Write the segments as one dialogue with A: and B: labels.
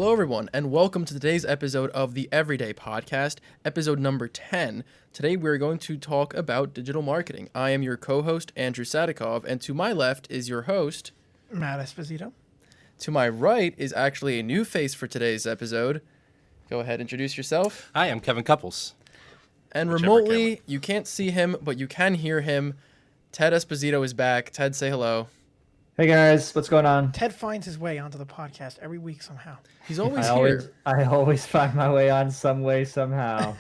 A: Hello, everyone, and welcome to today's episode of the Everyday Podcast, episode number 10. Today, we're going to talk about digital marketing. I am your co-host, Andrew Sadikov, and to my left is your host,
B: Ted Esposito.
A: To my right is actually a new face for today's episode. Go ahead, introduce yourself.
C: Hi, I'm Kevin Cupples.
A: And remotely, you can't see him, but you can hear him. Ted Esposito is back. Ted, say hello.
D: Hey guys, what's going on?
B: Ted finds his way onto the podcast every week somehow.
A: He's always here.
D: I always find my way on some way, somehow.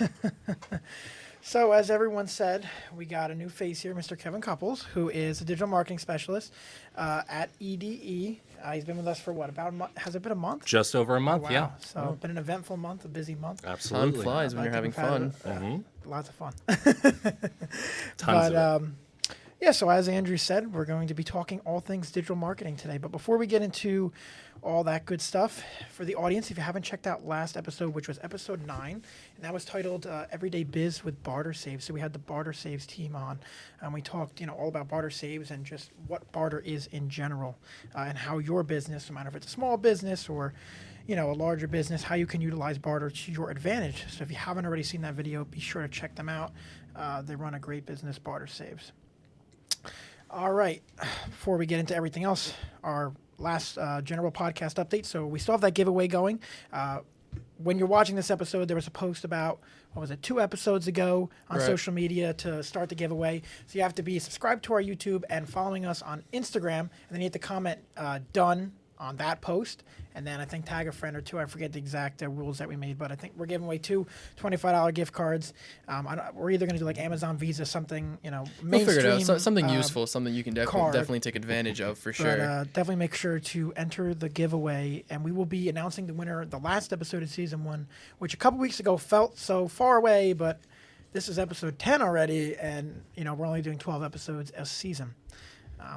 B: So, as everyone said, we got a new face here, Mr. Kevin Cupples, who is a digital marketing specialist at EDE. He's been with us for what, about a month? Has it been a month?
C: Just over a month,
B: Wow.
C: yeah.
B: So, been an eventful month, a busy month.
C: Absolutely.
A: Time flies when you're having fun.
B: Lots of fun.
C: Tons of it.
B: Yeah, so as Andrew said, we're going to be talking all things digital marketing today. But before we get into all that good stuff, for the audience, if you haven't checked out last episode, which was episode 9, and that was titled Everyday Biz with Barter Saves. So we had the Barter Saves team on, and we talked, all about barter saves and just what barter is in general, and how your business, no matter if it's a small business or a larger business, how you can utilize barter to your advantage. So if you haven't already seen that video, be sure to check them out. They run a great business, Barter Saves. All right, before we get into everything else, our last general podcast update. So we still have that giveaway going. When you're watching this episode, there was a post about, 2 episodes ago on social media to start the giveaway. So you have to be subscribed to our YouTube and following us on Instagram. And then you have to comment done on that post. And then I think tag a friend or two. I forget the exact rules that we made, but I think we're giving away 2 $25 gift cards. We're either going to do like Amazon, Visa, something, mainstream.
A: We'll figure it out. Something useful, something you can definitely take advantage of for sure.
B: But definitely make sure to enter the giveaway, and we will be announcing the winner the last episode of season 1, which a couple weeks ago felt so far away, but this is episode 10 already, and we're only doing 12 episodes a season.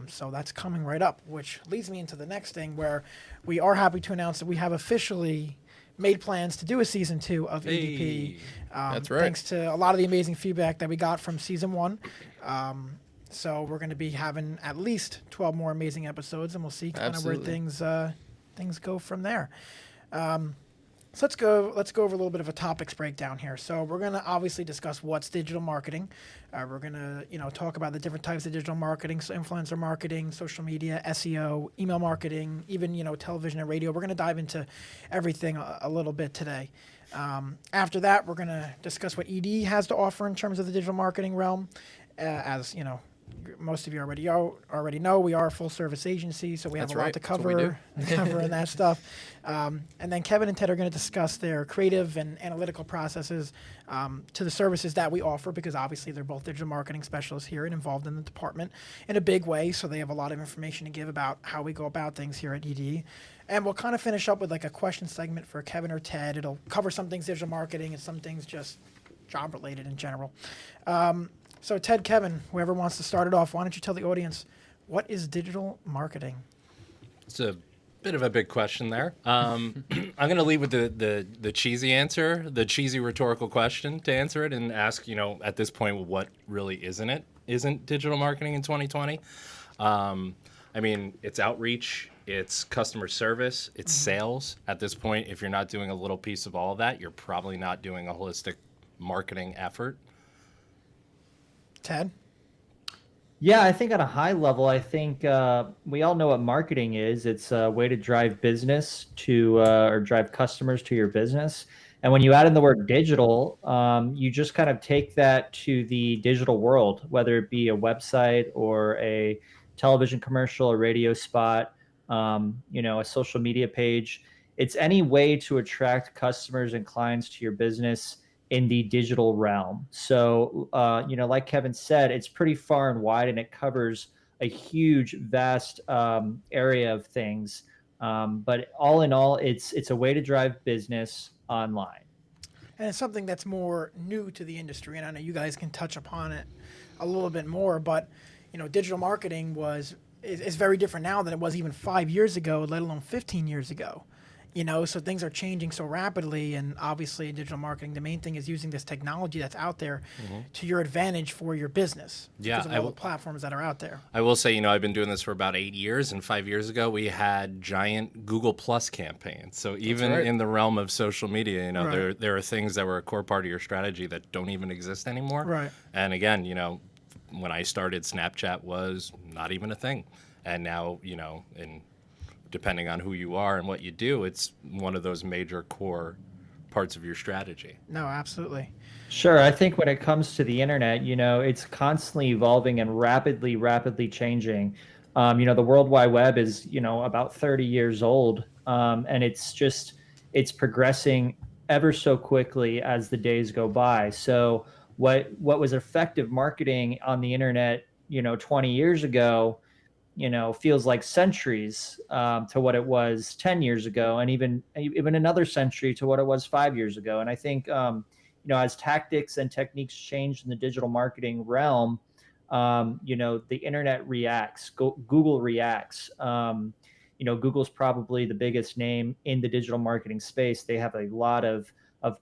B: So that's coming right up, which leads me into the next thing where we are happy to announce that we have officially made plans to do a season 2 of EDP.
A: That's right.
B: Thanks to a lot of the amazing feedback that we got from season 1. So we're going to be having at least 12 more amazing episodes, and we'll see kind of where things go from there. So let's go over a little bit of a topics breakdown here. So we're going to obviously discuss what's digital marketing. We're going to talk about the different types of digital marketing, so influencer marketing, social media, SEO, email marketing, even television and radio. We're going to dive into everything a little bit today. After that, we're going to discuss what ED has to offer in terms of the digital marketing realm. As most of you already know, we are a full-service agency, so we have a lot to cover in that stuff. And then Kevin and Ted are going to discuss their creative and analytical processes to the services that we offer, because obviously they're both digital marketing specialists here and involved in the department in a big way, so they have a lot of information to give about how we go about things here at ED. And we'll kind of finish up with like a question segment for Kevin or Ted. It'll cover some things digital marketing and some things just job-related in general. So Ted, Kevin, whoever wants to start it off, why don't you tell the audience, what is digital marketing?
C: It's a bit of a big question there. I'm going to lead with the cheesy answer, the cheesy rhetorical question to answer it, and ask, at this point, what really isn't digital marketing in 2020? It's outreach, it's customer service, it's sales. At this point, if you're not doing a little piece of all of that, you're probably not doing a holistic marketing effort.
B: Ted?
D: Yeah, I think on a high level, I think we all know what marketing is. It's a way to drive business or drive customers to your business. And when you add in the word digital, you just kind of take that to the digital world, whether it be a website or a television commercial, a radio spot, a social media page. It's any way to attract customers and clients to your business in the digital realm. So, like Kevin said, it's pretty far and wide, and it covers a huge, vast area of things. But all in all, it's a way to drive business online.
B: And it's something that's more new to the industry, and I know you guys can touch upon it a little bit more, but, digital marketing is very different now than it was even 5 years ago, let alone 15 years ago. So things are changing so rapidly, and obviously in digital marketing, the main thing is using this technology that's out there to your advantage for your business.
C: Yeah,
B: because of all the platforms that are out there.
C: I will say, I've been doing this for about 8 years, and 5 years ago we had giant Google Plus campaigns. So even in the realm of social media, there are things that were a core part of your strategy that don't even exist anymore.
B: Right.
C: And again, when I started, Snapchat was not even a thing, and now, in depending on who you are and what you do, it's one of those major core parts of your strategy.
B: No, absolutely.
D: Sure. I think when it comes to the internet, it's constantly evolving and rapidly changing. The World Wide Web is, about 30 years old. And it's progressing ever so quickly as the days go by. So what was effective marketing on the internet, 20 years ago, feels like centuries to what it was 10 years ago, and even another century to what it was 5 years ago. And I think, as tactics and techniques change in the digital marketing realm, the internet reacts, Google reacts. Google's probably the biggest name in the digital marketing space. They have a lot of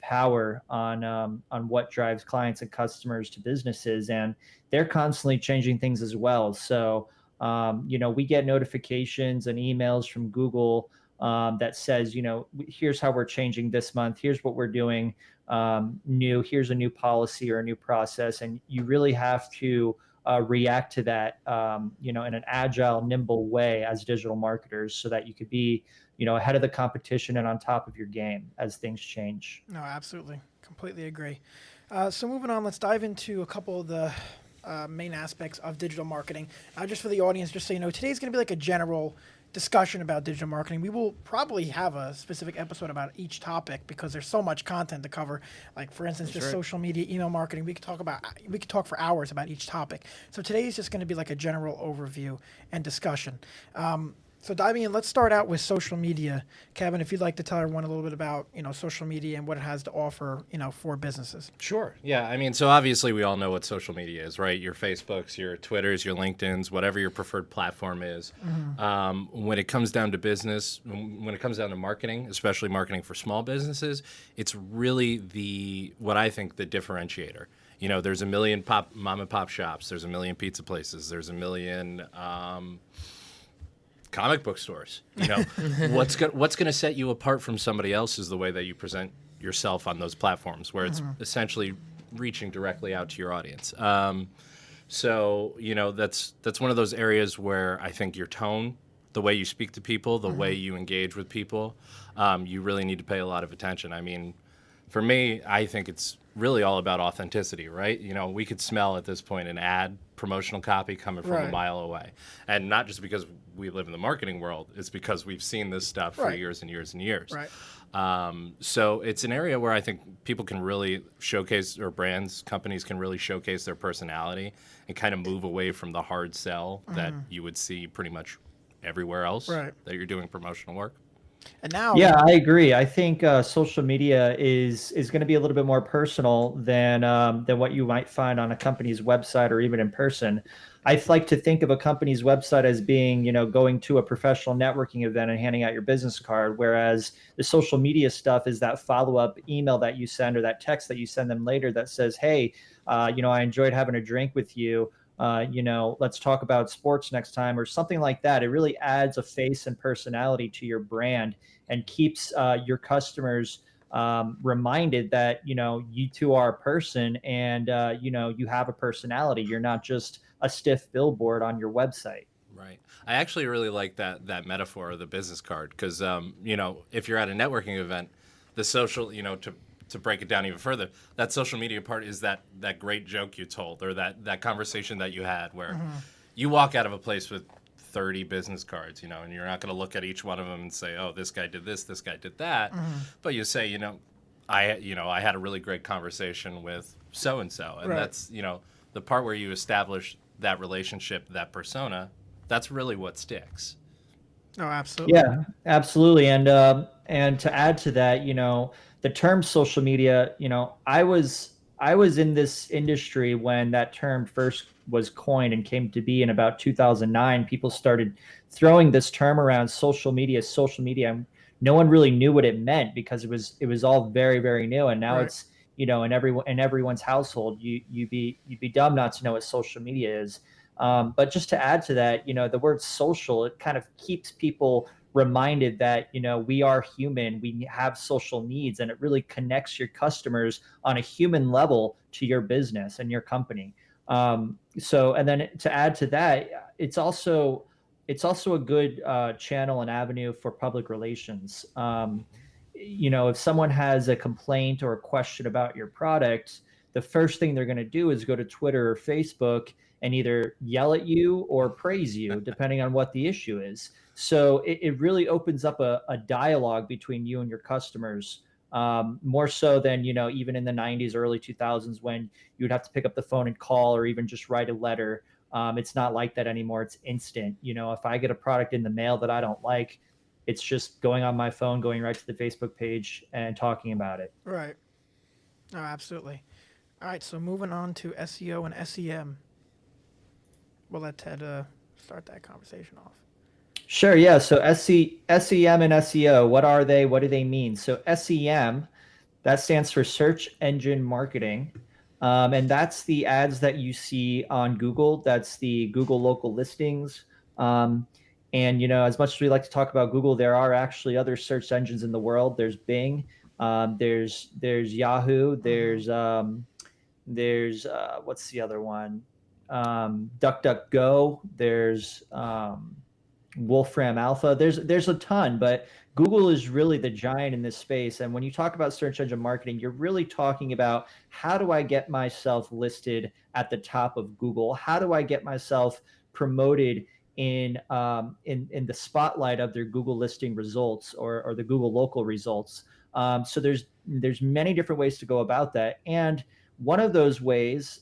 D: power on what drives clients and customers to businesses, and they're constantly changing things as well. So we get notifications and emails from Google that says, here's how we're changing this month. Here's what we're doing new. Here's a new policy or a new process. And you really have to react to that, in an agile, nimble way as digital marketers, so that you could be, ahead of the competition and on top of your game as things change.
B: No, absolutely. Completely agree. So moving on, let's dive into a couple of the main aspects of digital marketing. Just for the audience, just so you know, today's going to be like a general discussion about digital marketing. We will probably have a specific episode about each topic because there's so much content to cover. Like, for instance, just social media, email marketing. We could talk for hours about each topic. So today is just going to be like a general overview and discussion. So diving in, let's start out with social media. Kevin, if you'd like to tell everyone a little bit about, social media and what it has to offer, for businesses.
C: Sure. Yeah. So obviously we all know what social media is, right? Your Facebooks, your Twitters, your LinkedIns, whatever your preferred platform is. When it comes down to business, when it comes down to marketing, especially marketing for small businesses, it's really what I think the differentiator. There's a million mom and pop shops. There's a million pizza places. There's a million comic book stores. What's going to set you apart from somebody else is the way that you present yourself on those platforms, where it's essentially reaching directly out to your audience. So that's one of those areas where I think your tone, the way you speak to people, the way you engage with people, you really need to pay a lot of attention. I mean, for me, I think it's really all about authenticity, right? We could smell at this point an ad promotional copy coming from a mile away. And not just because we live in the marketing world, it's because we've seen this stuff for years and years and years.
B: Right.
C: So it's an area where I think people can really showcase, or companies can really showcase their personality and kind of move away from the hard sell that you would see pretty much everywhere else that you're doing promotional work.
B: And now,
D: yeah, I agree. I think social media is going to be a little bit more personal than what you might find on a company's website or even in person. I like to think of a company's website as being, going to a professional networking event and handing out your business card, whereas the social media stuff is that follow-up email that you send or that text that you send them later that says, hey, I enjoyed having a drink with you. Let's talk about sports next time, or something like that. It really adds a face and personality to your brand and keeps your customers reminded that, you two are a person and, you have a personality. You're not just a stiff billboard on your website.
C: Right. I actually really like that metaphor of the business card because, if you're at a networking event, the social, to break it down even further, that social media part is that great joke you told, or that conversation that you had where you walk out of a place with 30 business cards, and you're not going to look at each one of them and say, oh, this guy did this guy did that. But you say, I had a really great conversation with so-and-so. And that's, the part where you establish that relationship, that persona, that's really what sticks.
B: Oh, absolutely.
D: Yeah, absolutely. And to add to that, the term social media, I was in this industry when that term first was coined and came to be in about 2009. People started throwing this term around social media. I'm no one really knew what it meant because it was all very, very new. And now
B: Right.
D: it's, in everyone's household. You'd be dumb not to know what social media is. But just to add to that, the word social, it kind of keeps people reminded that, we are human, we have social needs, and it really connects your customers on a human level to your business and your company. And then to add to that, it's also a good channel and avenue for public relations. If someone has a complaint or a question about your product, the first thing they're going to do is go to Twitter or Facebook and either yell at you or praise you, depending on what the issue is. So it really opens up a dialogue between you and your customers, more so than, even in the 90s, early 2000s, when you would have to pick up the phone and call or even just write a letter. It's not like that anymore. It's instant. If I get a product in the mail that I don't like, it's just going on my phone, going right to the Facebook page and talking about it.
B: Right. Oh, absolutely. All right. So moving on to SEO and SEM. We'll let Ted start that conversation off.
D: Sure. Yeah. So SEM and SEO, what are they? What do they mean? So SEM, that stands for search engine marketing. And that's the ads that you see on Google. That's the Google local listings. And, as much as we like to talk about Google, there are actually other search engines in the world. There's Bing, there's Yahoo, there's what's the other one? DuckDuckGo, there's Wolfram Alpha. There's a ton, but Google is really the giant in this space. And when you talk about search engine marketing, you're really talking about, how do I get myself listed at the top of Google? How do I get myself promoted in the spotlight of their Google listing results or the Google local results? So there's many different ways to go about that. And one of those ways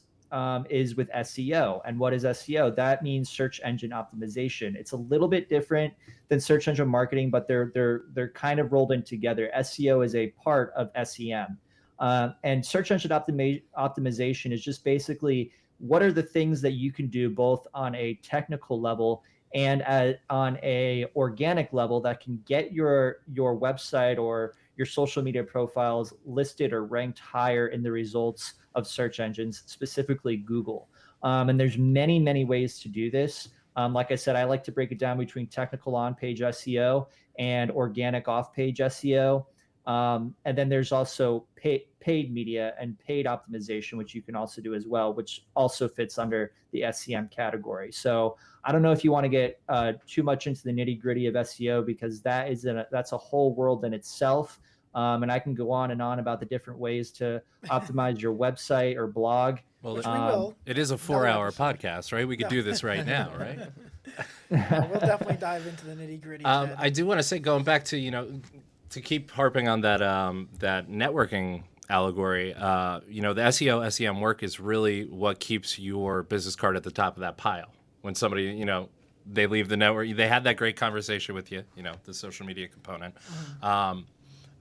D: is with SEO. And what is SEO? That means search engine optimization. It's a little bit different than search engine marketing, but they're kind of rolled in together. SEO is a part of SEM. And search engine optimization is just basically, what are the things that you can do both on a technical level and on a organic level that can get your website or your social media profiles listed or ranked higher in the results of search engines, specifically Google. And there's many, many ways to do this. Like I said, I like to break it down between technical on-page SEO and organic off-page SEO. And then there's also paid media and paid optimization, which you can also do as well, which also fits under the SEM category. So I don't know if you want to get too much into the nitty gritty of SEO, because that's a whole world in itself. And I can go on and on about the different ways to optimize your website or blog.
C: Well, it is a 4-hour podcast, right? We could do this right now, right?
B: We'll definitely dive into the nitty gritty.
C: I do want to say, going back to, to keep harping on that that networking allegory, the SEO, SEM work is really what keeps your business card at the top of that pile. When somebody, they leave the network, they had that great conversation with you, the social media component.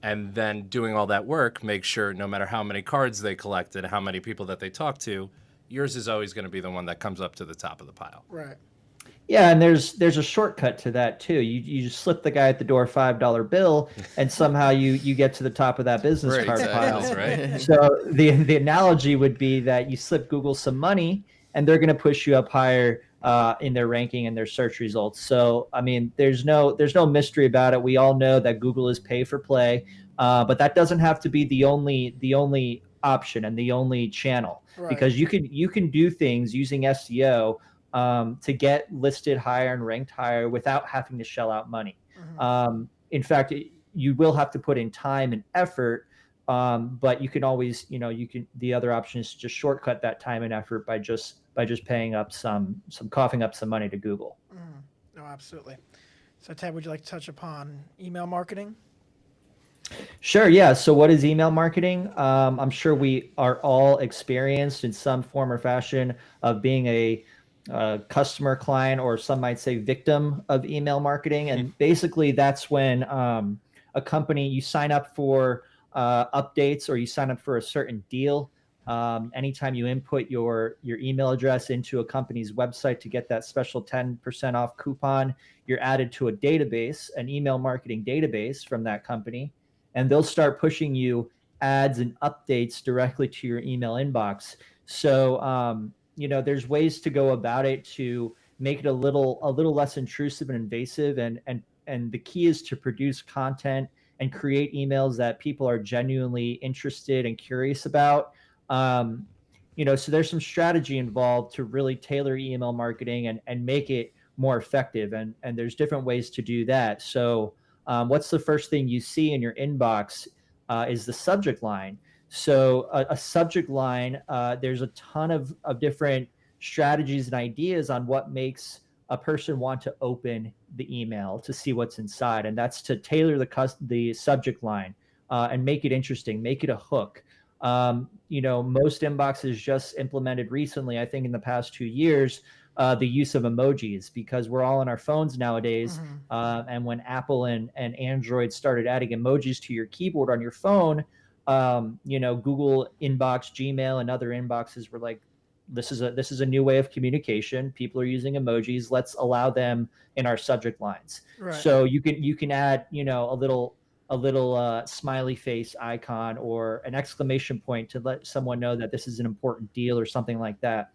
C: And then doing all that work, make sure no matter how many cards they collected, how many people that they talked to, yours is always going to be the one that comes up to the top of the pile.
B: Right.
D: Yeah, and there's a shortcut to that too. You just slip the guy at the door $5 bill, and somehow you get to the top of that business card pile.
C: Right.
D: So the analogy would be that you slip Google some money, and they're going to push you up higher in their ranking and their search results. So I mean, there's no mystery about it. We all know that Google is pay for play, but that doesn't have to be the only option and the only channel, right? Because you can do things using SEO to get listed higher and ranked higher without having to shell out money. Mm-hmm. In fact, you will have to put in time and effort, but you can always, the other option is to just shortcut that time and effort by just paying up coughing up some money to Google.
B: No, absolutely. So Ted, would you like to touch upon email marketing?
D: Sure. Yeah. So what is email marketing? I'm sure we are all experienced in some form or fashion of being a customer, client, or some might say victim of email marketing. And basically that's when a company, you sign up for updates or you sign up for a certain deal. Anytime you input your email address into a company's website to get that special 10% off coupon, you're added to a database, an email marketing database from that company, and they'll start pushing you ads and updates directly to your email inbox. So, there's ways to go about it to make it a little less intrusive and invasive. And the key is to produce content and create emails that people are genuinely interested and curious about. So there's some strategy involved to really tailor email marketing and make it more effective. And there's different ways to do that. So what's the first thing you see in your inbox is the subject line. So a subject line, there's a ton of different strategies and ideas on what makes a person want to open the email to see what's inside. And that's to tailor the subject line and make it interesting, make it a hook. Most inboxes just implemented recently, I think in the past 2 years, the use of emojis, because we're all on our phones nowadays. And when Apple and Android started adding emojis to your keyboard on your phone, Google Inbox, Gmail, and other inboxes were like, this is a new way of communication. People are using emojis. Let's allow them in our subject lines. Right. So you can add, a little smiley face icon or an exclamation point to let someone know that this is an important deal or something like that.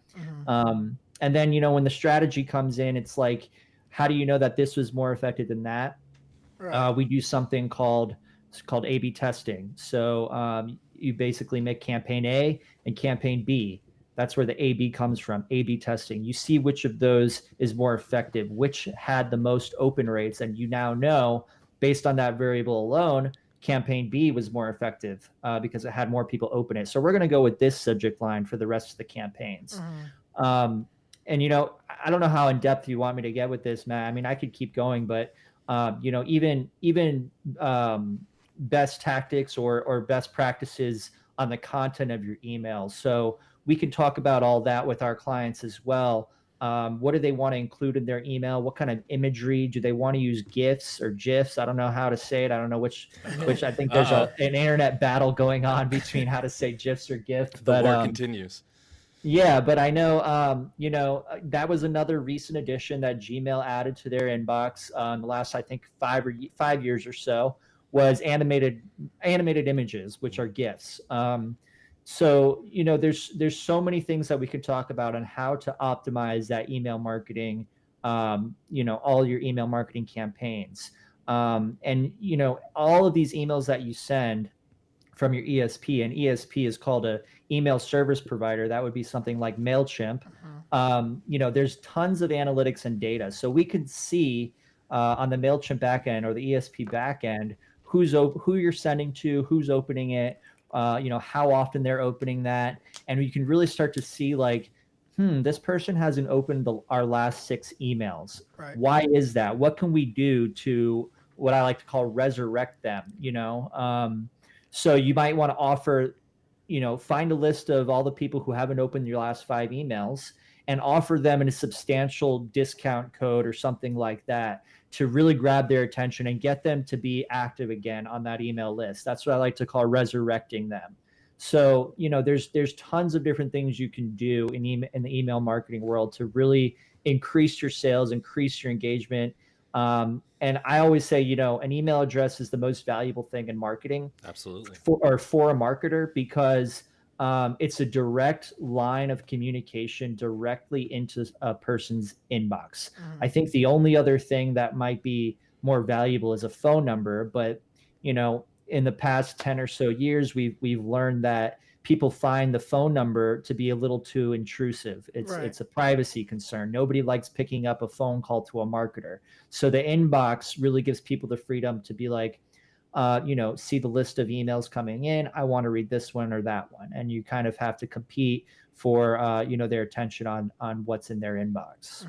D: And then, when the strategy comes in, it's like, how do you know that this was more effective than that? Right. We do something called A/B testing. So you basically make campaign A and campaign B. That's where the A/B comes from, A/B testing. You see which of those is more effective, which had the most open rates, and you now know, based on that variable alone, campaign B was more effective because it had more people open it. So we're going to go with this subject line for the rest of the campaigns. And, I don't know how in depth you want me to get with this, Matt. I mean, I could keep going, but, even best tactics or best practices on the content of your emails. So we can talk about all that with our clients as well. What do they want to include in their email? What kind of imagery? Do they want to use GIFs or GIFs? I don't know how to say it. I don't know which I think there's an internet battle going on between how to say GIFs or GIFs.
C: The war continues.
D: Yeah, but I know, that was another recent addition that Gmail added to their inbox the last, I think, 5 years or so, was animated images, which are GIFs. So, there's so many things that we could talk about on how to optimize that email marketing, all your email marketing campaigns. And all of these emails that you send from your ESP, and ESP is called a email service provider. That would be something like MailChimp. There's tons of analytics and data. So we can see on the MailChimp backend or the ESP backend, who you're sending to, who's opening it, how often they're opening that. And you can really start to see like, this person hasn't opened our last 6 emails. Right. Why is that? What can we do to what I like to call resurrect them? So you might want to offer, find a list of all the people who haven't opened your last 5 emails and offer them a substantial discount code or something like that to really grab their attention and get them to be active again on that email list. That's what I like to call resurrecting them. So, there's tons of different things you can do in the email marketing world to really increase your sales, increase your engagement. And I always say, an email address is the most valuable thing in marketing.
C: Absolutely.
D: For a marketer, because it's a direct line of communication directly into a person's inbox. I think the only other thing that might be more valuable is a phone number, but in the past 10 or so years, we've learned that people find the phone number to be a little too intrusive. It's a privacy concern. Nobody likes picking up a phone call to a marketer. So the inbox really gives people the freedom to be like, see the list of emails coming in. I want to read this one or that one. And you kind of have to compete for, their attention on what's in their inbox.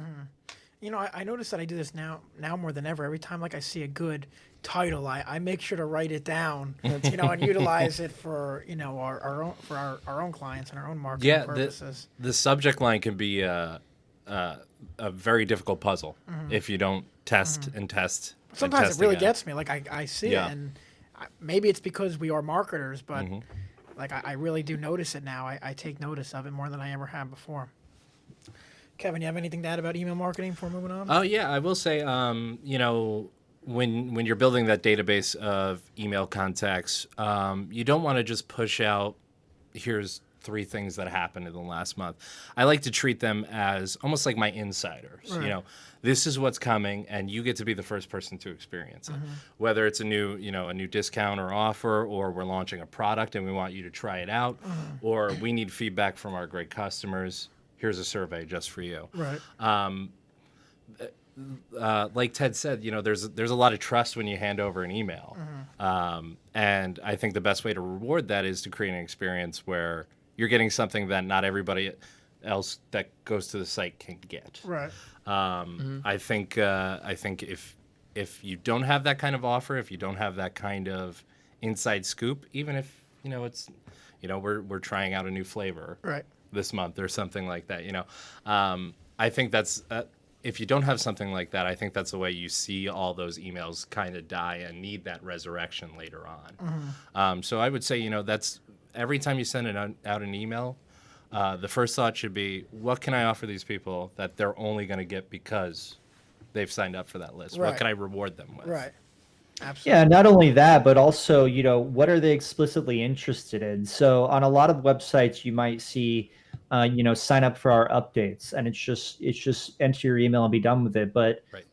B: I notice that I do this now more than ever. Every time I see a good title, I make sure to write it down, and utilize it for, our own clients and our own marketing purposes.
C: The subject line can be a very difficult puzzle if you don't test and test.
B: Sometimes it really gets me. I see it, and maybe it's because we are marketers, but Like I really do notice it now. I take notice of it more than I ever have before. Kevin, you have anything to add about email marketing before moving on?
C: Oh yeah, I will say, you know, when you're building that database of email contacts, you don't want to just push out, here's 3 things that happened in the last month. I like to treat them as almost like my insiders.
B: Right.
C: You know, this is what's coming, and you get to be the first person to experience it. Whether it's a new discount or offer, or we're launching a product and we want you to try it out, or we need feedback from our great customers. Here's a survey just for you.
B: Right.
C: Like Ted said, you know, there's a lot of trust when you hand over an email, and I think the best way to reward that is to create an experience where you're getting something that not everybody else that goes to the site can get.
B: Right.
C: I think if you don't have that kind of offer, if you don't have that kind of inside scoop, even if you know it's, you know, we're trying out a new flavor
B: Right.
C: this month or something like that, you know, I think that's if you don't have something like that, I think that's the way you see all those emails kind of die and need that resurrection later on. So I would say, you know, that's every time you send out an email, the first thought should be, what can I offer these people that they're only going to get because they've signed up for that list?
B: Right.
C: What can I reward them with?
B: Right. Absolutely.
D: Yeah, not only that, but also, you know, what are they explicitly interested in? So on a lot of websites, you might see, you know, sign up for our updates, and it's just enter your email and be done with it. But
C: Right.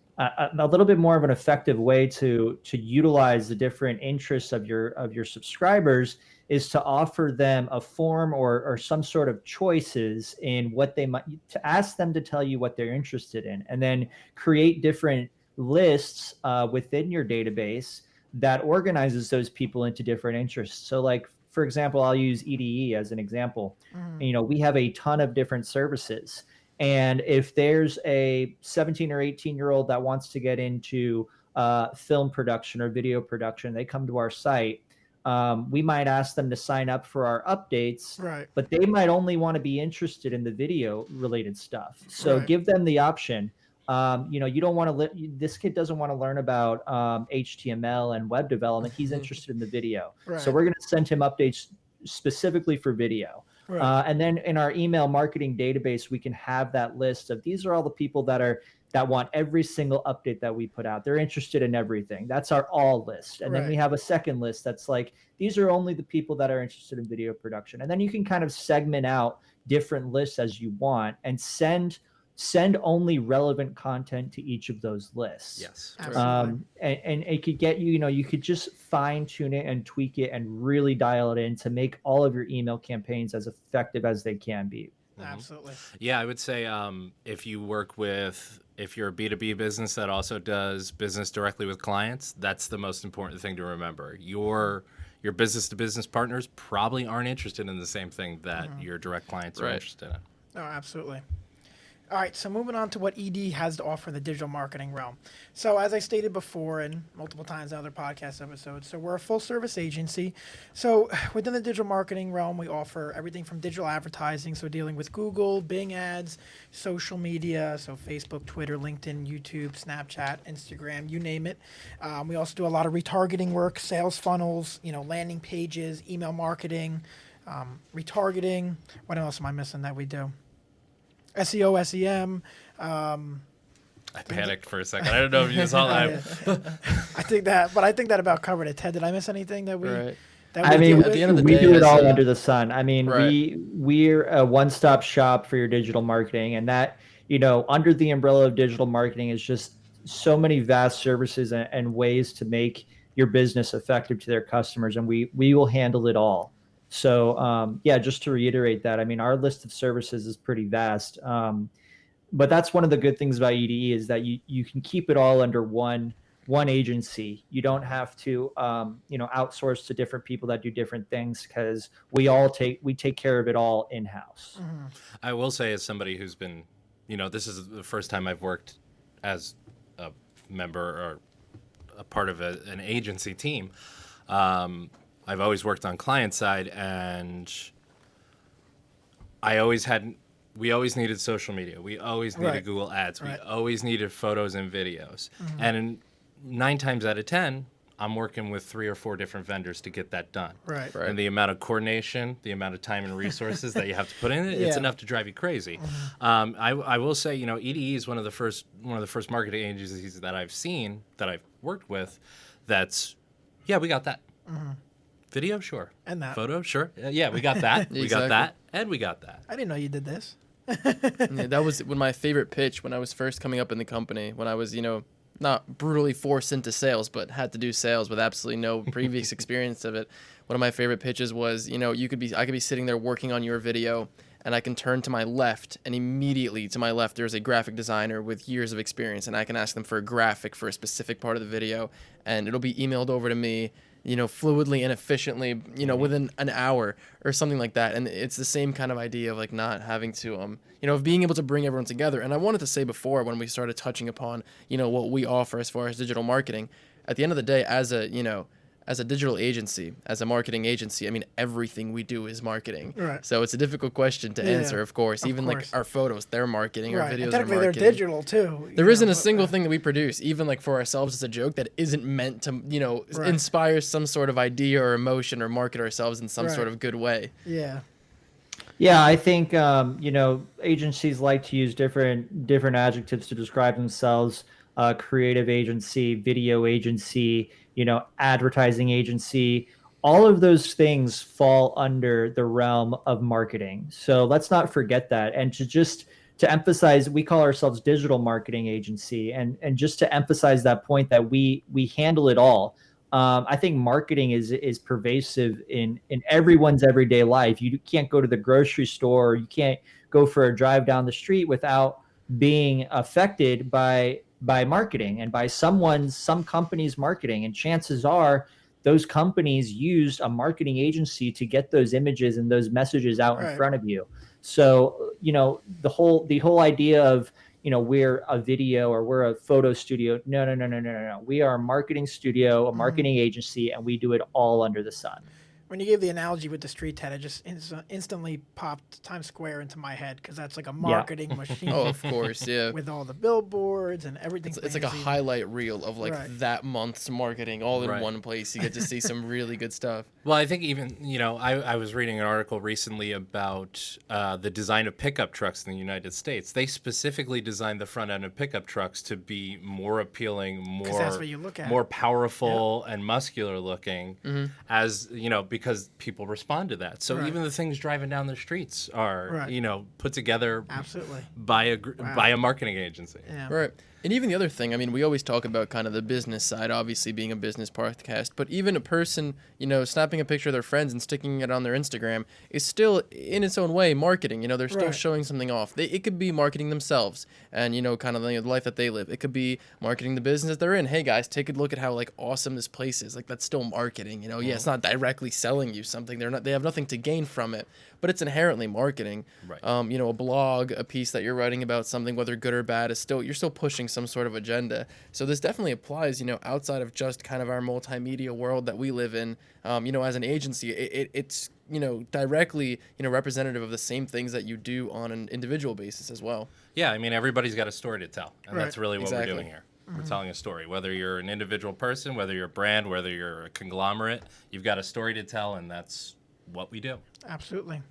D: A little bit more of an effective way to utilize the different interests of your subscribers is to offer them a form or some sort of choices in what they might, to ask them to tell you what they're interested in, and then create different lists within your database that organizes those people into different interests. So like, for example, I'll use EDE as an example. You know, we have a ton of different services. And if there's a 17 or 18-year-old that wants to get into film production or video production, they come to our site. We might ask them to sign up for our updates,
B: Right.
D: but they might only want to be interested in the video related stuff. So
B: Right.
D: give them the option. You know, you don't want to this kid doesn't want to learn about HTML and web development. He's interested in the video.
B: Right.
D: So we're going to send him updates specifically for video.
B: Right.
D: And then in our email marketing database, we can have that list of these are all the people that want every single update that we put out. They're interested in everything. That's our all list. And then we have a second list that's like, these are only the people that are interested in video production. And then you can kind of segment out different lists as you want and send only relevant content to each of those lists.
C: Yes.
B: Absolutely.
D: And it could get you, you know, you could just fine tune it and tweak it and really dial it in to make all of your email campaigns as effective as they can be.
B: Absolutely.
C: Yeah, I would say if you're a B2B business that also does business directly with clients, that's the most important thing to remember. Your business to business partners probably aren't interested in the same thing that your direct clients are interested in.
B: Oh, absolutely. All right, so moving on to what ED has to offer in the digital marketing realm. So as I stated before and multiple times in other podcast episodes, so we're a full service agency. So within the digital marketing realm, we offer everything from digital advertising, so dealing with Google, Bing ads, social media, so Facebook, Twitter, LinkedIn, YouTube, Snapchat, Instagram, you name it. We also do a lot of retargeting work, sales funnels, you know, landing pages, email marketing, retargeting. What else am I missing that we do? SEO, SEM.
C: I panicked for a second. I don't know if you saw that.
B: I think that about covered it. Ted, did I miss anything that we?
A: Right.
B: That
D: I
B: we
D: mean,
B: deal
A: at the end
B: with?
A: of the
D: we
A: day,
D: do it
A: it's,
D: all under the sun. I mean,
A: Right.
D: we're a one-stop shop for your digital marketing, and that, you know, under the umbrella of digital marketing is just so many vast services and ways to make your business effective to their customers, and we will handle it all. So yeah, just to reiterate that, I mean, our list of services is pretty vast. But that's one of the good things about EDE is that you can keep it all under one agency. You don't have to you know, outsource to different people that do different things, because we take care of it all in-house.
C: I will say, as somebody who's been, you know, this is the first time I've worked as a member or a part of an agency team. I've always worked on client side, and we always needed social media. We always needed Google Ads. We always needed photos and videos. And 9 times out of 10, I'm working with 3 or 4 different vendors to get that done.
B: Right.
A: Right.
C: And the amount of coordination, the amount of time and resources that you have to put in it, it's
B: Yeah.
C: enough to drive you crazy. I will say, EDE is one of the first marketing agencies that I've seen, that I've worked with, that's, yeah, we got that. Video, sure.
B: And that.
C: Photo, sure. Yeah, we got that. We got
A: Exactly.
C: that, and we got that.
B: I didn't know you did this.
A: Yeah, that was one of my favorite pitch when I was first coming up in the company, when I was, not brutally forced into sales, but had to do sales with absolutely no previous experience of it. One of my favorite pitches was, I could be sitting there working on your video, and I can turn to my left, and immediately to my left there's a graphic designer with years of experience, and I can ask them for a graphic for a specific part of the video, and it'll be emailed over to me, fluidly and efficiently, within an hour or something like that. And it's the same kind of idea of like not having to, of being able to bring everyone together. And I wanted to say before, when we started touching upon, what we offer as far as digital marketing, at the end of the day, as a digital agency, as a marketing agency, I mean, everything we do is marketing.
B: Right.
A: So it's a difficult question to answer, of course. Even
B: course.
A: like our photos, they're marketing, our
B: Right.
A: videos
B: And
A: are
B: technically
A: marketing.
B: they're digital too.
A: There isn't a single thing that we produce, even like for ourselves as a joke, that isn't meant to,
B: Right.
A: inspire some sort of idea or emotion or market ourselves in some
B: Right.
A: sort of good way.
B: Yeah.
D: Yeah, I think agencies like to use different adjectives to describe themselves. Creative agency, video agency, advertising agency. All of those things fall under the realm of marketing. So let's not forget that. And to emphasize, we call ourselves digital marketing agency, and just to emphasize that point that we handle it all. I think marketing is pervasive in everyone's everyday life. You can't go to the grocery store, you can't go for a drive down the street without being affected by marketing and by some company's marketing. And chances are those companies used a marketing agency to get those images and those messages out in front of you. So, the whole idea of, we're a video or we're a photo studio. No. We are a marketing studio, a marketing agency, and we do it all under the sun.
B: When you gave the analogy with the street, Ted, it just instantly popped Times Square into my head, because that's like a marketing machine.
A: Oh, of course, yeah.
B: With all the billboards and everything.
A: It's like a highlight reel of like that month's marketing all in
C: Right.
A: one place. You get to see some really good stuff.
C: Well, I think even, I was reading an article recently about the design of pickup trucks in the United States. They specifically designed the front end of pickup trucks to be more appealing,
B: that's what you look at.
C: more powerful and muscular looking, as, because people respond to that. So even the things driving down the streets are, put together
B: Absolutely.
C: by a marketing agency.
B: Yeah.
A: Right. And even the other thing, I mean, we always talk about kind of the business side, obviously being a business podcast, but even a person, snapping a picture of their friends and sticking it on their Instagram is still, in its own way, marketing. They're still showing something off. It could be marketing themselves and, kind of the life that they live. It could be marketing the business that they're in. Hey, guys, take a look at how, like, awesome this place is. Like, that's still marketing, Yeah, it's not directly selling you something. They have nothing to gain from it, but it's inherently marketing.
C: Right.
A: A blog, a piece that you're writing about something, whether good or bad, you're still pushing some sort of agenda. So this definitely applies, outside of just kind of our multimedia world that we live in. As an agency, it's directly representative of the same things that you do on an individual basis as well.
C: Yeah, I mean, everybody's got a story to tell, and
B: Right.
C: that's really what
A: Exactly.
C: we're doing here. We're telling a story. Whether you're an individual person, whether you're a brand, whether you're a conglomerate, you've got a story to tell, and that's what we do.
B: Absolutely.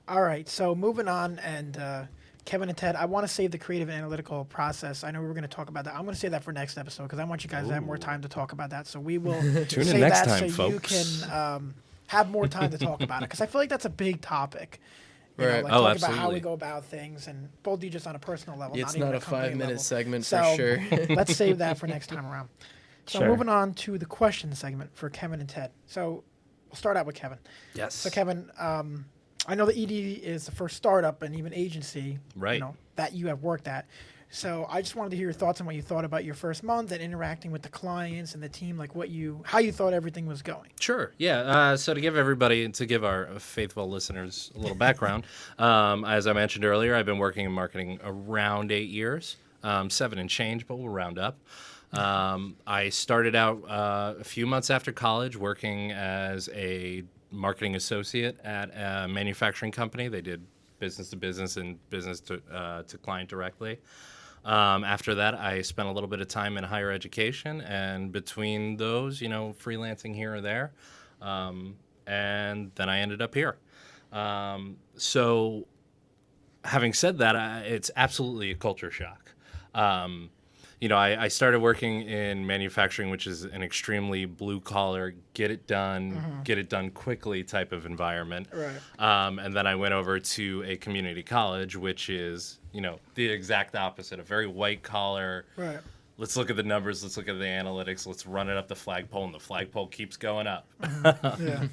B: All right. So moving on, and Kevin and Ted, I want to save the creative and analytical process. I know we were going to talk about that. I'm going to save that for next episode, because I want you guys to have more time to talk about that. So we will
C: Tune in
B: save
C: next
B: that
C: time,
B: so
C: folks.
B: you can have more time to talk about it, because I feel like that's a big topic.
A: Right.
B: Like
C: Oh,
B: talk about how
C: absolutely.
B: we go about things, and both you just on a personal level.
A: It's
B: even
A: not
B: a
A: a
B: company
A: 5-minute
B: level.
A: segment
B: So
A: for sure.
B: let's save that for next time around. So
D: Sure.
B: moving on to the question segment for Kevin and Ted. So we'll start out with Kevin.
C: Yes.
B: So Kevin, I know the ED is the first startup and even agency
C: Right.
B: that you have worked at. So I just wanted to hear your thoughts on what you thought about your first month and interacting with the clients and the team, like how you thought everything was going.
C: Sure. Yeah. So to give our faithful listeners a little background, as I mentioned earlier, I've been working in marketing around 8 years, 7 and change, but we'll round up. I started out a few months after college working as a marketing associate at a manufacturing company. They did business to business and business to client directly. After that, I spent a little bit of time in higher education, and between those, freelancing here or there, and then I ended up here. So having said that, it's absolutely a culture shock. I started working in manufacturing, which is an extremely blue collar, get it done quickly type of environment.
B: Right.
C: And then I went over to a community college, which is, the exact opposite, a very white collar.
B: Right.
C: Let's look at the numbers. Let's look at the analytics. Let's run it up the flagpole, and the flagpole keeps going up.
B: Yeah.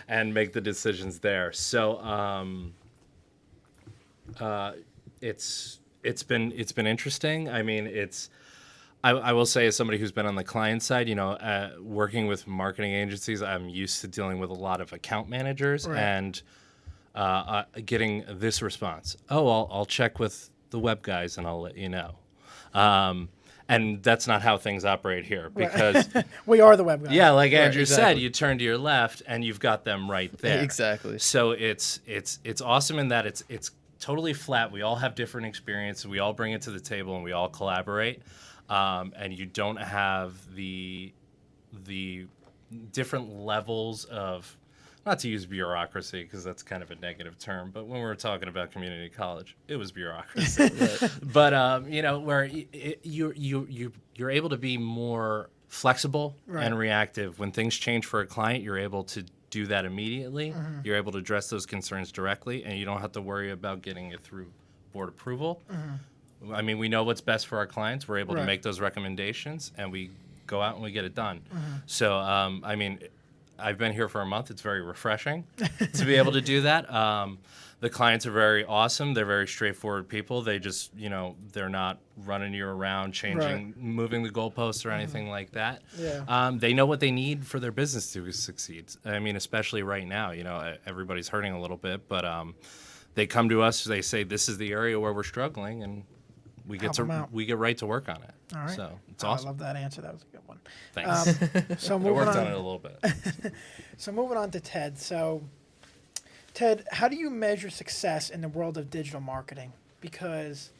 C: And make the decisions there. So it's been interesting. I mean, I will say, as somebody who's been on the client side, working with marketing agencies, I'm used to dealing with a lot of account managers and getting this response. Oh, I'll check with the web guys and I'll let you know. And that's not how things operate here, because
B: we are the web guys.
C: Yeah, like Andrew said, you turn to your left and you've got them right there.
A: Exactly.
C: So it's awesome in that it's totally flat. We all have different experiences. We all bring it to the table and we all collaborate. And you don't have the different levels of, not to use bureaucracy because that's kind of a negative term, but when we were talking about community college, it was bureaucracy. But where you're able to be more flexible and reactive. When things change for a client, you're able to do that immediately. You're able to address those concerns directly, and you don't have to worry about getting it through board approval. I mean, we know what's best for our clients. We're able to make those recommendations, and we go out and we get it done. So, I've been here for a month. It's very refreshing to be able to do that. The clients are very awesome. They're very straightforward people. They just, they're not running you around, moving the goalposts or anything like that.
B: Yeah.
C: They know what they need for their business to succeed. I mean, especially right now, everybody's hurting a little bit, but they come to us. They say, this is the area where we're struggling, and we get right to work on it.
B: All right.
C: So it's awesome.
B: I love that answer. That was a good one.
C: Thanks.
B: So
C: I worked on it a little bit.
B: So moving on to Ted. So Ted, how do you measure success in the world of digital marketing? Because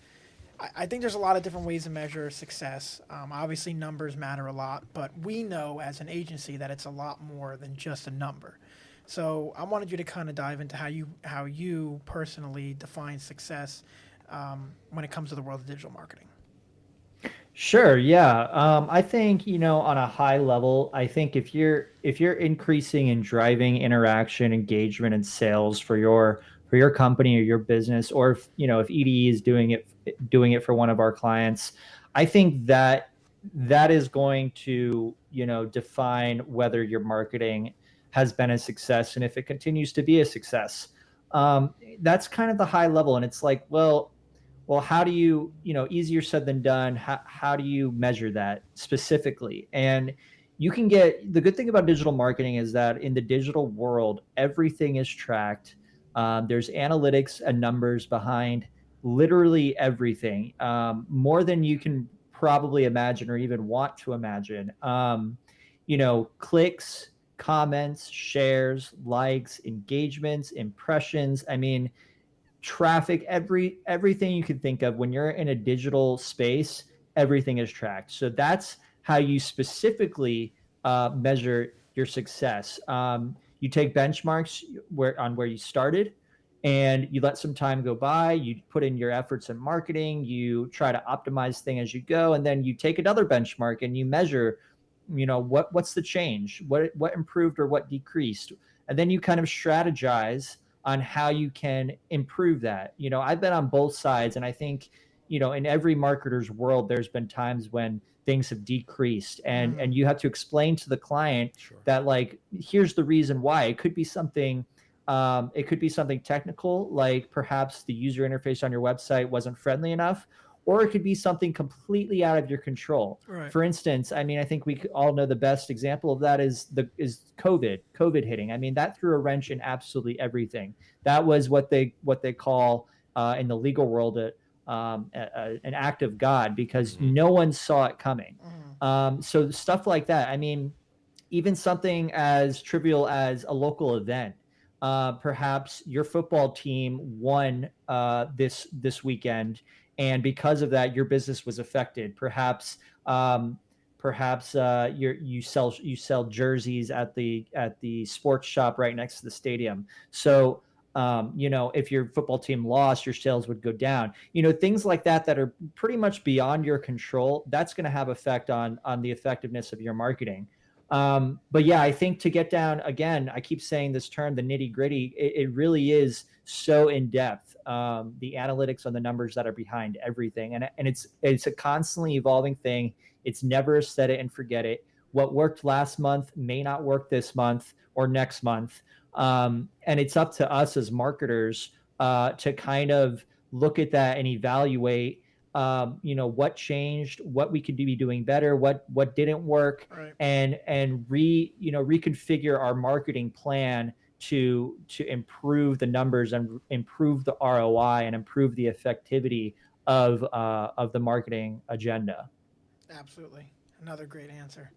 B: I think there's a lot of different ways to measure success. Obviously, numbers matter a lot, but we know as an agency that it's a lot more than just a number. So I wanted you to kind of dive into how you personally define success when it comes to the world of digital marketing.
D: Sure. Yeah. I think, on a high level, I think if you're increasing and driving interaction, engagement, and sales for your company or your business, or if EDE is doing it for one of our clients, I think that is going to, define whether your marketing has been a success and if it continues to be a success. That's kind of the high level. And it's like, well, how do you, easier said than done. How do you measure that specifically? And the good thing about digital marketing is that in the digital world, everything is tracked. There's analytics and numbers behind literally everything, more than you can probably imagine or even want to imagine. Clicks, comments, shares, likes, engagements, impressions. I mean, traffic, everything you can think of when you're in a digital space, everything is tracked. So that's how you specifically measure your success. You take benchmarks where you started, and you let some time go by. You put in your efforts in marketing. You try to optimize things as you go, and then you take another benchmark and you measure, what's the change, what improved or what decreased, and then you kind of strategize on how you can improve that. I've been on both sides, and I think, in every marketer's world, there's been times when things have decreased, and you have to explain to the client that, like, here's the reason why. It could be something technical, like perhaps the user interface on your website wasn't friendly enough, or it could be something completely out of your control.
B: Right.
D: For instance, I think we all know the best example of that is COVID hitting. I mean, that threw a wrench in absolutely everything. That was what they call in the legal world an act of God, because no one saw it coming. So stuff like that. I mean, even something as trivial as a local event. Perhaps your football team won this weekend, and because of that, your business was affected. Perhaps you sell jerseys at the sports shop right next to the stadium. So if your football team lost, your sales would go down. Things like that are pretty much beyond your control. That's going to have effect on the effectiveness of your marketing. But yeah, I think to get down, again, I keep saying this term, the nitty gritty, it really is so in depth. The analytics on the numbers that are behind everything. And it's a constantly evolving thing. It's never a set it and forget it. What worked last month may not work this month or next month. And it's up to us as marketers to kind of look at that and evaluate what changed, what we could be doing better, what didn't work,
B: right,
D: and reconfigure our marketing plan to improve the numbers and improve the ROI and improve the effectivity of the marketing agenda.
B: Absolutely. Another great answer.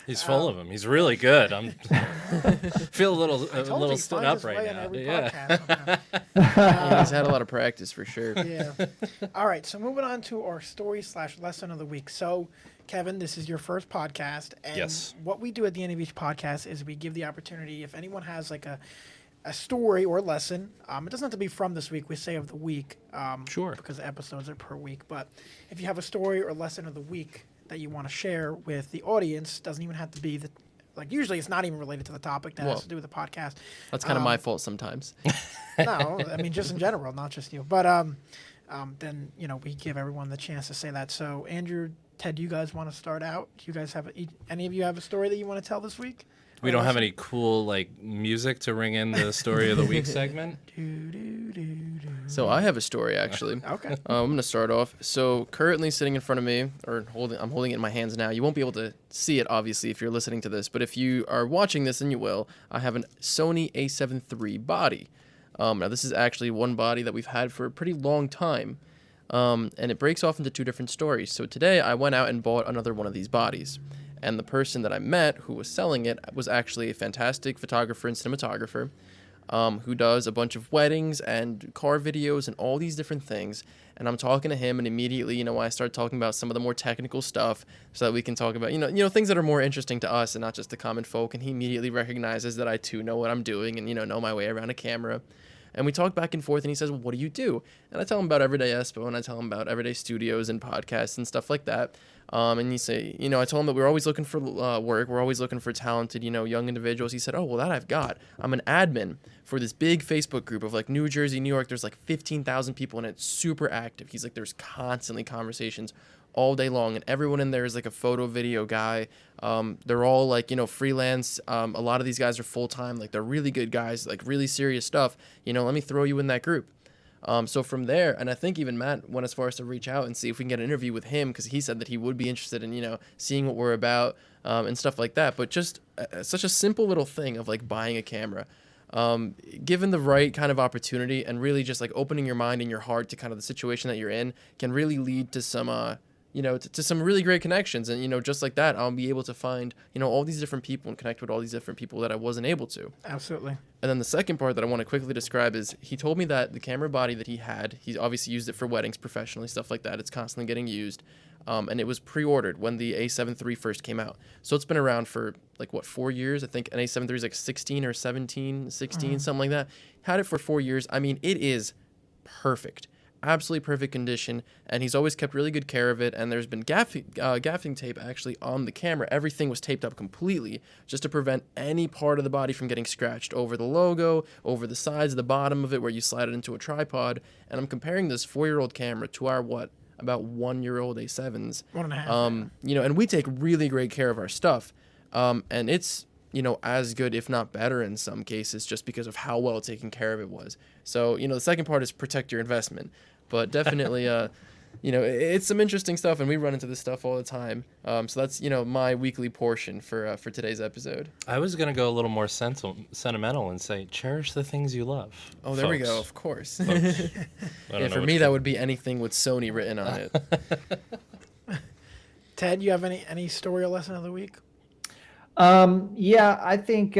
C: He's full of them. He's really good. I'm feel a little stood up right now.
A: Yeah, he's had a lot of practice for sure.
B: Yeah. All right. So moving on to our story/lesson of the week. So, Kevin, this is your first podcast, and
C: yes,
B: what we do at the end of each podcast is we give the opportunity, if anyone has like a story or lesson. It doesn't have to be from this week. We say of the week.
C: Sure.
B: Because the episodes are per week. But if you have a story or lesson of the week that you want to share with the audience, doesn't even have to be usually it's not even related to the topic that has to do with the podcast.
A: That's kind of my fault sometimes.
B: No, I mean just in general, not just you. But then we give everyone the chance to say that. So Andrew, Ted, do you guys want to start out? Do you guys have any of you have a story that you want to tell this week?
C: We don't have any cool music to ring in the story of the week segment.
A: So I have a story actually.
B: Okay.
A: I'm gonna start off. So currently sitting in front of me, I'm holding it in my hands now. You won't be able to see it obviously if you're listening to this, but if you are watching this, then you will. I have a Sony A7 III body. Now this is actually one body that we've had for a pretty long time, and it breaks off into two different stories. So today I went out and bought another one of these bodies. And the person that I met who was selling it was actually a fantastic photographer and cinematographer who does a bunch of weddings and car videos and all these different things. And I'm talking to him, and immediately, I start talking about some of the more technical stuff so that we can talk about, things that are more interesting to us and not just the common folk. And he immediately recognizes that I too know what I'm doing and, know my way around a camera. And we talk back and forth, and he says, well, what do you do? And I tell him about Everyday Espo, and I tell him about Everyday Studios and podcasts and stuff like that. And he say, I told him that we're always looking for work. We're always looking for talented, young individuals. He said, oh, well, that I've got. I'm an admin for this big Facebook group of New Jersey, New York. There's 15,000 people, and it's super active. He's like, there's constantly conversations all day long, and everyone in there is a photo video guy. They're all freelance. A lot of these guys are full-time. They're really good guys, really serious stuff. Let me throw you in that group. So from there, and I think even Matt went as far as to reach out and see if we can get an interview with him, because he said that he would be interested in, seeing what we're about and stuff like that. But just such a simple little thing of buying a camera. Given the right kind of opportunity and really just opening your mind and your heart to kind of the situation that you're in can really lead to some to some really great connections. And, just like that, I'll be able to find, all these different people and connect with all these different people that I wasn't able to.
B: Absolutely.
A: And then the second part that I want to quickly describe is he told me that the camera body that he had, he obviously used it for weddings professionally, stuff like that. It's constantly getting used. And it was pre-ordered when the A7 III first came out. So it's been around for 4 years? I think an A7 III is 16 or 17, 16, something like that. Had it for 4 years. I mean, it is perfect. Absolutely perfect condition, and he's always kept really good care of it. And there's been gaffing tape actually on the camera. Everything was taped up completely just to prevent any part of the body from getting scratched over the logo, over the sides, the bottom of it where you slide it into a tripod. And I'm comparing this 4-year-old camera to our about 1-year-old A7s.
B: 1.5.
A: And we take really great care of our stuff, and it's as good, if not better in some cases, just because of how well taken care of it was. So, the second part is protect your investment. But definitely, it's some interesting stuff, and we run into this stuff all the time. So that's, my weekly portion for today's episode.
C: I was going to go a little more sentimental and say, cherish the things you love.
A: Oh, there we go. Of course. Yeah, for me, that would be anything with Sony written on it.
B: Ted, you have any story or lesson of the week?
D: Yeah, I think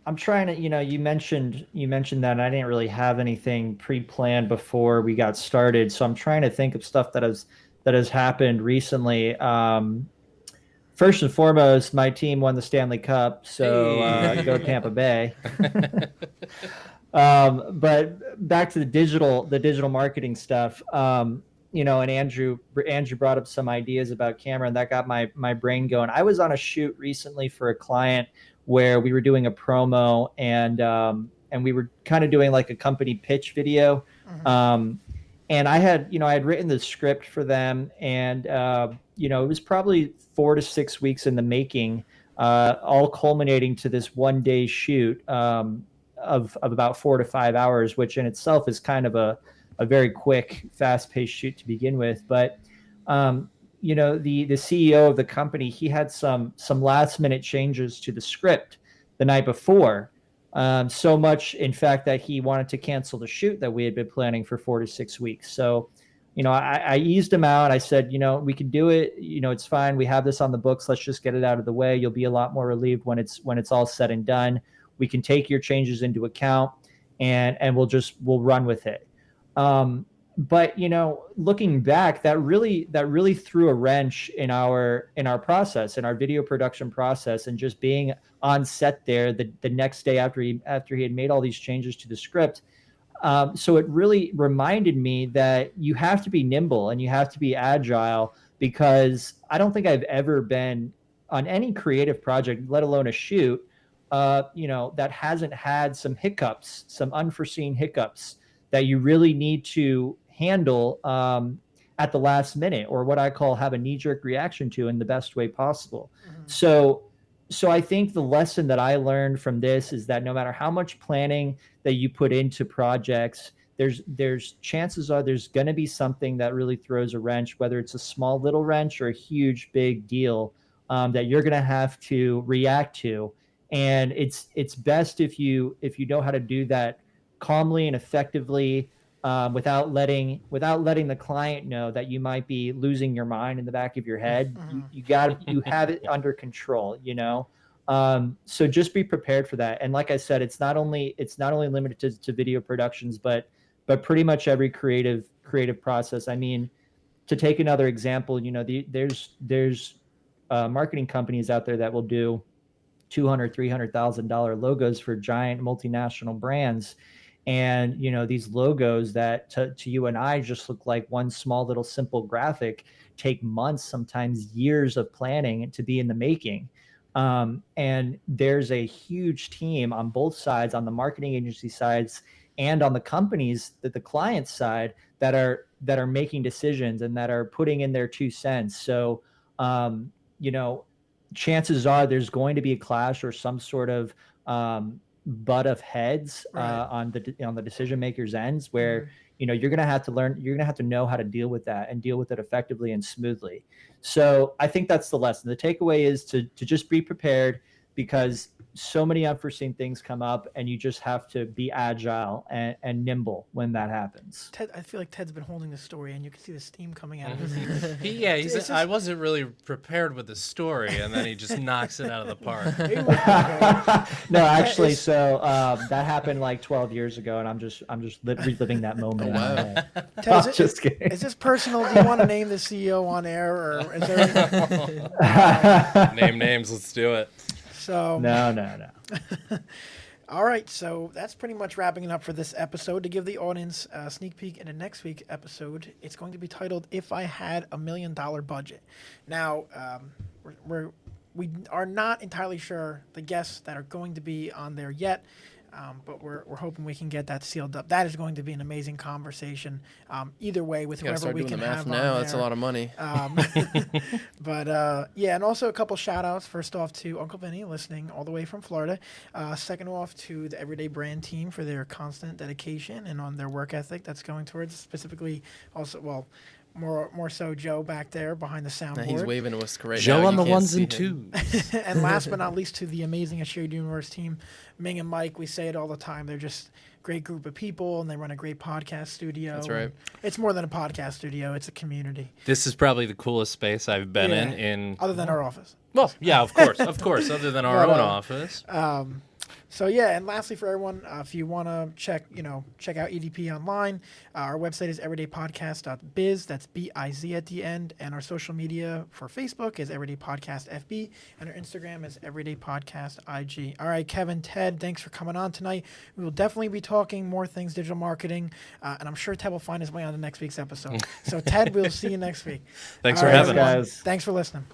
D: I'm trying to, you mentioned that, and I didn't really have anything pre-planned before we got started. So I'm trying to think of stuff that has happened recently. First and foremost, my team won the Stanley Cup, so go Tampa Bay. But back to the digital marketing stuff. And Andrew brought up some ideas about camera, and that got my brain going. I was on a shoot recently for a client where we were doing a promo, and we were kind of doing like a company pitch video. Mm-hmm. And I had written the script for them, and it was probably 4 to 6 weeks in the making, all culminating to this 1-day shoot of about 4 to 5 hours, which in itself is kind of a very quick, fast-paced shoot to begin with. But the CEO of the company, he had some last-minute changes to the script the night before. So much, in fact, that he wanted to cancel the shoot that we had been planning for 4 to 6 weeks. So, I eased him out. I said, we can do it. It's fine. We have this on the books. Let's just get it out of the way. You'll be a lot more relieved when it's all said and done. We can take your changes into account, and we'll run with it. But looking back, that really threw a wrench in our process, in our video production process, and just being on set there the next day after he had made all these changes to the script. So it really reminded me that you have to be nimble and you have to be agile, because I don't think I've ever been on any creative project, let alone a shoot, that hasn't had some hiccups, some unforeseen hiccups that you really need to handle at the last minute, or what I call have a knee-jerk reaction to in the best way possible. Mm-hmm. So I think the lesson that I learned from this is that no matter how much planning that you put into projects, there's chances are there's going to be something that really throws a wrench, whether it's a small little wrench or a huge big deal that you're going to have to react to. And it's best if you know how to do that calmly and effectively, without letting the client know that you might be losing your mind in the back of your head. Mm-hmm. You have it under control, so just be prepared for that. And like I said, it's not only limited to video productions, but pretty much every creative process. I mean, to take another example, there's marketing companies out there that will do $200,000-$300,000 logos for giant multinational brands. And, these logos that to you and I just look like one small little simple graphic take months, sometimes years of planning to be in the making. And there's a huge team on both sides, on the marketing agency sides and on the companies, that the client side, that are making decisions and that are putting in their 2 cents. So, chances are there's going to be a clash or some sort of butt of heads on the decision makers' ends, where you're going to have to know how to deal with that and deal with it effectively and smoothly. So I think that's the lesson. The takeaway is to just be prepared, because so many unforeseen things come up, and you just have to be agile and nimble when that happens.
B: Ted, I feel like Ted's been holding the story, and you can see the steam coming out of his
C: I wasn't really prepared with the story, and then he just knocks it out of the park.
D: No, actually, so that happened like 12 years ago, and I'm just reliving that moment.
B: Wow. Ted,
D: just kidding.
B: Is this personal? Do you want to name the CEO on air, or is there
C: Name names? Let's do it.
B: So
D: no.
B: All right, so that's pretty much wrapping it up for this episode. To give the audience a sneak peek into next week's episode, it's going to be titled "If I Had $1 Million Budget." Now, we are not entirely sure the guests that are going to be on there yet. But we're hoping we can get that sealed up. That is going to be an amazing conversation. Either way, with whoever we can have on there.
A: That's a lot of money.
B: But and also a couple shout outs. First off to Uncle Vinny, listening all the way from Florida. Second off to the Everyday Brand team for their constant dedication and on their work ethic that's going towards specifically also, more so Joe back there behind the soundboard.
A: He's waving to us right now.
C: Joe on the ones and twos.
B: And last but not least, to the amazing Shared Universe team, Ming and Mike. We say it all the time. They're just a great group of people, and they run a great podcast studio.
A: That's right.
B: It's more than a podcast studio. It's a community.
C: This is probably the coolest space I've been in.
B: Other than our office.
C: Well, yeah, of course, other than our own office.
B: So yeah, and lastly for everyone, if you want to check out EDP online, our website is everydaypodcast.biz. That's B-I-Z at the end. And our social media for Facebook is EveryDayPodcast FB. And our Instagram is EveryDayPodcast IG. All right, Kevin, Ted, thanks for coming on tonight. We will definitely be talking more things digital marketing. And I'm sure Ted will find his way on the next week's episode. So Ted, we'll see you next week.
C: Thanks for having us.
B: Thanks for listening.